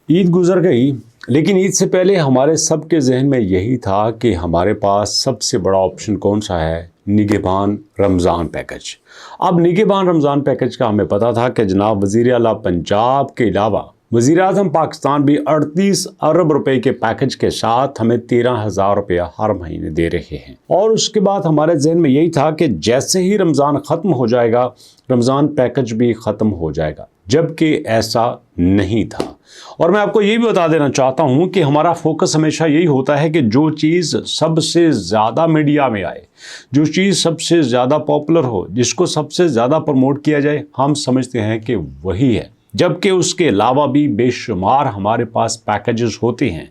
ईद गुजर गई, लेकिन ईद से पहले हमारे सबके जहन में यही था कि हमारे पास सबसे बड़ा ऑप्शन कौन सा है, निगहबान रमज़ान पैकेज। अब निगहबान रमज़ान पैकेज का हमें पता था कि जनाब वज़ीर आला पंजाब के अलावा वज़ीर आज़म पाकिस्तान भी 38 अरब रुपए के पैकेज के साथ हमें 13,000 रुपया हर महीने दे रहे हैं। और उसके बाद हमारे जहन में यही था कि जैसे ही रमज़ान ख़त्म हो जाएगा, रमज़ान पैकेज भी ख़त्म हो जाएगा, जबकि ऐसा नहीं था। और मैं आपको ये भी बता देना चाहता हूँ कि हमारा फोकस हमेशा यही होता है कि जो चीज़ सबसे ज़्यादा मीडिया में आए, जो चीज़ सबसे ज़्यादा पॉपुलर हो, जिसको सबसे ज़्यादा प्रमोट किया जाए, हम समझते हैं कि वही है। जबकि उसके अलावा भी बेशुमार हमारे पास पैकेजेस होते हैं,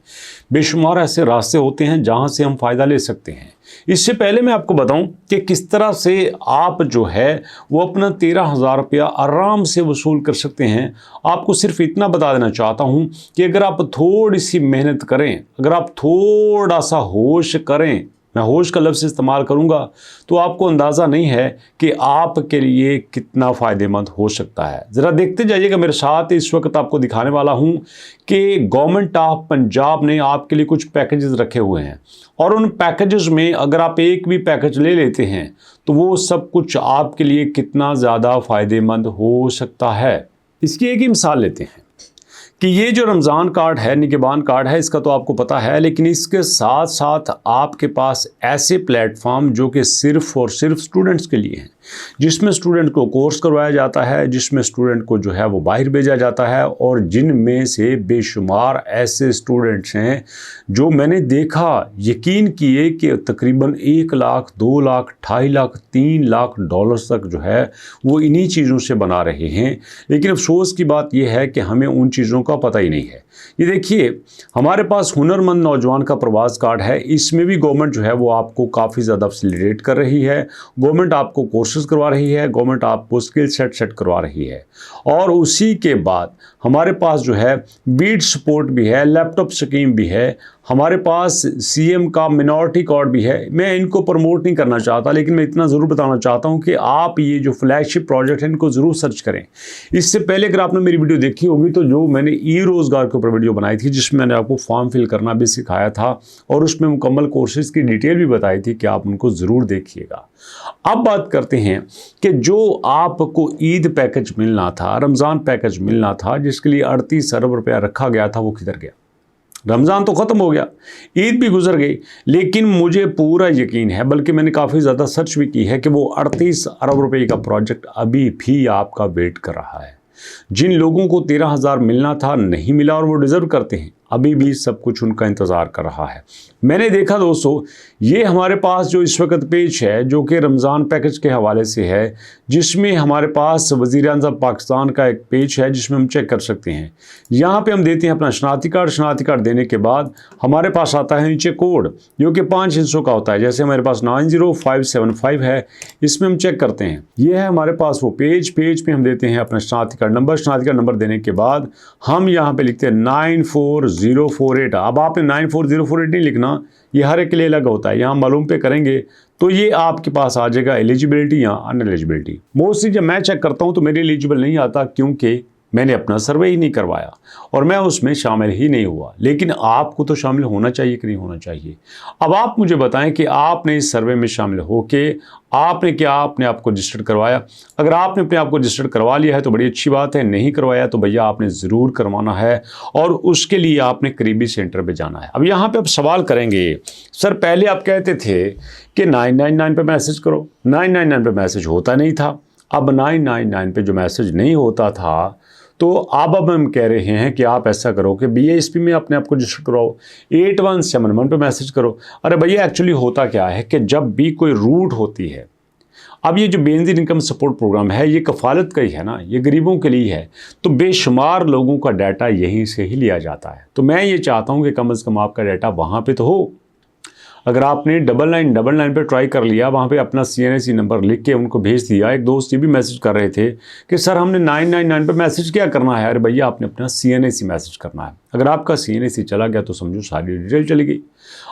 बेशुमार ऐसे रास्ते होते हैं जहां से हम फ़ायदा ले सकते हैं। इससे पहले मैं आपको बताऊं कि किस तरह से आप जो है वो अपना 13,000 रुपया आराम से वसूल कर सकते हैं। आपको सिर्फ इतना बता देना चाहता हूं कि अगर आप थोड़ी सी मेहनत करें, अगर आप थोड़ा सा होश करें, मैं होश का लफ्ज़ इस्तेमाल करूंगा, तो आपको अंदाज़ा नहीं है कि आपके लिए कितना फ़ायदेमंद हो सकता है। ज़रा देखते जाइएगा मेरे साथ। इस वक्त आपको दिखाने वाला हूं कि गवर्नमेंट ऑफ पंजाब ने आपके लिए कुछ पैकेजेस रखे हुए हैं, और उन पैकेजेस में अगर आप एक भी पैकेज ले लेते हैं तो वो सब कुछ आपके लिए कितना ज़्यादा फ़ायदेमंद हो सकता है। इसकी एक ही मिसाल लेते हैं कि ये जो रमज़ान कार्ड है, निगहबान कार्ड है, इसका तो आपको पता है, लेकिन इसके साथ साथ आपके पास ऐसे प्लेटफॉर्म जो कि सिर्फ़ और सिर्फ स्टूडेंट्स के लिए हैं, जिसमें स्टूडेंट को कोर्स करवाया जाता है, जिसमें स्टूडेंट को जो है वो बाहर भेजा जाता है, और जिनमें से बेशुमार ऐसे स्टूडेंट्स हैं जो मैंने देखा, यकीन किए कि तकरीबन 1 लाख, 2 लाख, 2.5 लाख, 3 लाख डॉलर्स तक जो है वो इन्हीं चीज़ों से बना रहे हैं। लेकिन अफसोस की बात यह है कि हमें उन चीज़ों का पता ही नहीं है। ये देखिए, हमारे पास हुनरमंद नौजवान का प्रवास कार्ड है, इसमें भी गवर्नमेंट जो है वो आपको काफ़ी ज़्यादा फैसिलिटेट कर रही है। गवर्नमेंट आपको कोर्सेज करवा रही है, गवर्नमेंट आपको स्किल सेट करवा रही है। और उसी के बाद हमारे पास जो है बीट सपोर्ट भी है, लैपटॉप स्कीम भी है, हमारे पास सीएम का मिनॉरिटी कार्ड भी है। मैं इनको प्रमोट नहीं करना चाहता, लेकिन मैं इतना ज़रूर बताना चाहता हूं कि आप ये जो फ्लैगशिप प्रोजेक्ट है इनको ज़रूर सर्च करें। इससे पहले अगर आपने मेरी वीडियो देखी होगी तो जो मैंने ई रोज़गार के ऊपर वीडियो बनाई थी, जिसमें मैंने आपको फॉर्म फिल करना भी सिखाया था और उसमें मुकम्मल कोर्सेज़ की डिटेल भी बताई थी, कि आप उनको ज़रूर देखिएगा। अब बात करते हैं कि जो आपको ईद पैकेज मिलना था, रमज़ान पैकेज मिलना था, जिसके लिए 38 अरब रुपया रखा गया था, वो किधर गया। रमज़ान तो ख़त्म हो गया, ईद भी गुजर गई, लेकिन मुझे पूरा यकीन है, बल्कि मैंने काफ़ी ज़्यादा सर्च भी की है, कि वो 38 अरब रुपए का प्रोजेक्ट अभी भी आपका वेट कर रहा है। जिन लोगों को 13,000 मिलना था, नहीं मिला, और वो डिज़र्व करते हैं, अभी भी सब कुछ उनका इंतज़ार कर रहा है। मैंने देखा दोस्तों, ये हमारे पास जो इस वक्त पेज है, जो कि रमज़ान पैकेज के हवाले से है, जिसमें हमारे पास वज़ीर आज़म पाकिस्तान का एक पेज है, जिसमें हम चेक कर सकते हैं। यहाँ पे हम देते हैं अपना शनाख्ती कार्ड। शनाख्ती कार्ड देने के बाद हमारे पास आता है नीचे कोड, जो कि 5 हिस्सों का होता है। जैसे हमारे पास 90575 है, इसमें हम चेक करते हैं। ये है हमारे पास वो पेज पे हम देते हैं अपना शनाख्ती कार्ड नंबर। शनाख्ती कार्ड नंबर देने के बाद हम यहाँ पे लिखते हैं 94048। अब आपने 94048 नहीं लिखना, ये हर एक के लिए अलग होता है। यहाँ मालूम पे करेंगे तो ये आपके पास आ जाएगा एलिजिबिलिटी या अनएलिजिबिलिटी। मोस्टली जब मैं चेक करता हूँ तो मेरे एलिजिबल नहीं आता, क्योंकि मैंने अपना सर्वे ही नहीं करवाया और मैं उसमें शामिल ही नहीं हुआ। लेकिन आपको तो शामिल होना चाहिए कि नहीं होना चाहिए। अब आप मुझे बताएं कि आपने इस सर्वे में शामिल होके आपने क्या अपने आप को रजिस्टर करवाया। अगर आपने अपने आप को रजिस्टर करवा लिया है तो बड़ी अच्छी बात है, नहीं करवाया तो भैया आपने ज़रूर करवाना है, और उसके लिए आपने करीबी सेंटर पे जाना है। अब यहाँ पे आप सवाल करेंगे, सर पहले आप कहते थे कि 999 पे मैसेज करो, 999 पे मैसेज होता नहीं था। अब 999 पे जो मैसेज नहीं होता था, तो अब हम कह रहे हैं कि आप ऐसा करो कि BASP में अपने आप को रजिस्टर कराओ, 8171 पे मैसेज करो। अरे भैया, एक्चुअली होता क्या है कि जब भी कोई रूट होती है, अब ये जो बेनज़ीर इनकम सपोर्ट प्रोग्राम है, ये कफ़ालत का ही है ना, ये गरीबों के लिए है, तो बेशुमार लोगों का डाटा यहीं से ही लिया जाता है। तो मैं ये चाहता हूँ कि कम से कम आपका डाटा वहाँ पे तो हो। अगर आपने 9999 पे ट्राई कर लिया, वहाँ पे अपना CNSE नंबर लिख के उनको भेज दिया। एक दोस्त ये भी मैसेज कर रहे थे कि सर हमने 999 पे मैसेज क्या करना है। अरे भैया, आपने अपना CNSE मैसेज करना है। अगर आपका CNSE चला गया तो समझो सारी डिटेल चली गई।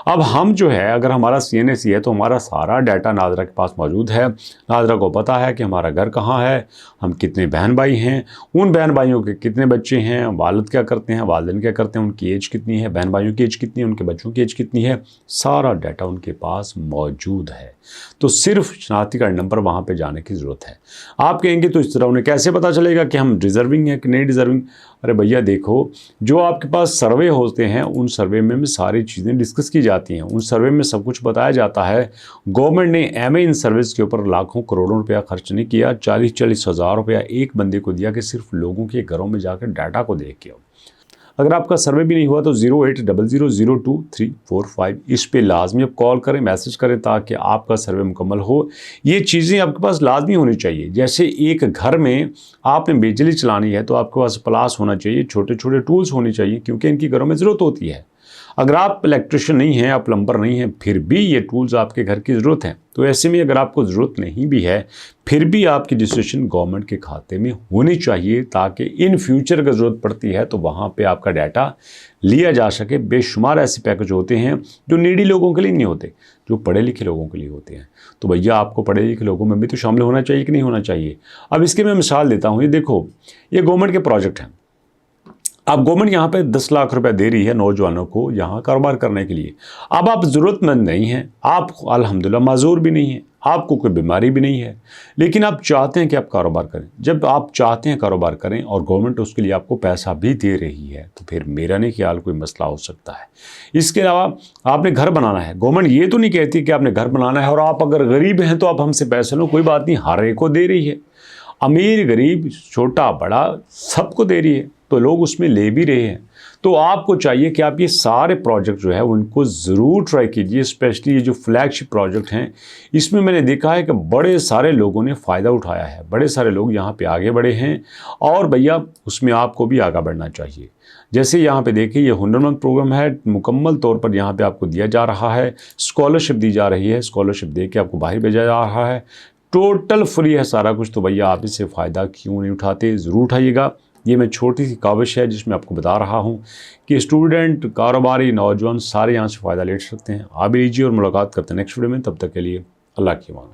अब हम जो है, अगर हमारा CNSE है तो हमारा सारा डाटा नाज़रा के पास मौजूद है। नाज़रा को पता है कि हमारा घर कहाँ है, हम कितने बहन भाई हैं, उन बहन भाइयों के कितने बच्चे हैं, वालिद क्या करते हैं, वालिदैन क्या करते हैं, उनकी एज कितनी है, बहन भाइयों की एज कितनी है, उनके बच्चों की एज कितनी है, सारा डाटा उनके पास मौजूद है। तो सिर्फ शनाख्ती कार्ड नंबर वहाँ पे जाने की ज़रूरत है। आप कहेंगे तो इस तरह उन्हें कैसे पता चलेगा कि हम डिज़र्विंग हैं कि नहीं डिज़र्विंग। अरे भैया देखो, जो आपके पास सर्वे होते हैं उन सर्वे में सारी चीज़ें डिस्कस की जाती हैं, उन सर्वे में सब कुछ बताया जाता है। गवर्नमेंट ने एमए इन सर्विस के ऊपर लाखों करोड़ों रुपया खर्च नहीं किया, 40-40 हज़ार रुपया एक बंदे को दिया कि सिर्फ लोगों के घरों में जाकर डाटा को देख के आओ। अगर आपका सर्वे भी नहीं हुआ तो 0800022345 इस पे लाजमी आप कॉल करें, मैसेज करें, ताकि आपका सर्वे मुकम्मल हो। ये चीज़ें आपके पास लाजमी होनी चाहिए। जैसे एक घर में आपने बिजली चलानी है तो आपके पास प्लास होना चाहिए, छोटे छोटे टूल्स होने चाहिए, क्योंकि इनकी घरों में ज़रूरत होती है। अगर आप इलेक्ट्रिशियन नहीं हैं, आप प्लम्बर नहीं हैं, फिर भी ये टूल्स आपके घर की ज़रूरत है। तो ऐसे में अगर आपको ज़रूरत नहीं भी है, फिर भी आपकी रजिस्ट्रेशन गवर्नमेंट के खाते में होनी चाहिए, ताकि इन फ्यूचर अगर ज़रूरत पड़ती है तो वहाँ पे आपका डाटा लिया जा सके। बेशुमार ऐसे पैकेज होते हैं जो नीडी लोगों के लिए नहीं होते, जो पढ़े लिखे लोगों के लिए होते हैं। तो भैया, आपको पढ़े लिखे लोगों में भी तो शामिल होना चाहिए कि नहीं होना चाहिए। अब इसकी मैं मिसाल देता हूँ। ये देखो, ये गवर्नमेंट के प्रोजेक्ट हैं। अब गवर्नमेंट यहाँ पे 10 लाख रुपए दे रही है नौजवानों को यहाँ कारोबार करने के लिए। अब आप ज़रूरतमंद नहीं हैं, आप अल्हम्दुलिल्लाह माजूर भी नहीं हैं, आपको कोई बीमारी भी नहीं है, लेकिन आप चाहते हैं कि आप कारोबार करें। जब आप चाहते हैं कारोबार करें और गवर्नमेंट उसके लिए आपको पैसा भी दे रही है, तो फिर मेरा नहीं ख्याल कोई मसला हो सकता है। इसके अलावा आपने घर बनाना है, गवर्नमेंट ये तो नहीं कहती कि आपने घर बनाना है और आप अगर गरीब हैं तो आप हमसे पैसे लो, कोई बात नहीं, हर एक को दे रही है। अमीर गरीब छोटा बड़ा सबको दे रही है, तो लोग उसमें ले भी रहे हैं। तो आपको चाहिए कि आप ये सारे प्रोजेक्ट जो है उनको ज़रूर ट्राई कीजिए। स्पेशली ये जो फ्लैगशिप प्रोजेक्ट हैं, इसमें मैंने देखा है कि बड़े सारे लोगों ने फ़ायदा उठाया है, बड़े सारे लोग यहाँ पे आगे बढ़े हैं। और भैया, उसमें आपको भी आगे बढ़ना चाहिए। जैसे यहाँ पे देखिए, ये हुनरमंद प्रोग्राम है, मुकम्मल तौर पर यहाँ पे आपको दिया जा रहा है, स्कॉलरशिप दी जा रही है, स्कॉलरशिप दे के आपको बाहर भेजा जा रहा है, टोटल फ्री है सारा कुछ। तो भैया, आप इससे फ़ायदा क्यों नहीं उठाते, ज़रूर उठाइएगा। ये मैं छोटी सी काविश है जिसमें आपको बता रहा हूँ कि स्टूडेंट, कारोबारी, नौजवान सारे यहाँ से फ़ायदा ले सकते हैं। आप भी लीजिए और मुलाकात करते हैं नेक्स्ट वीडियो में। तब तक के लिए अल्लाह की अमान।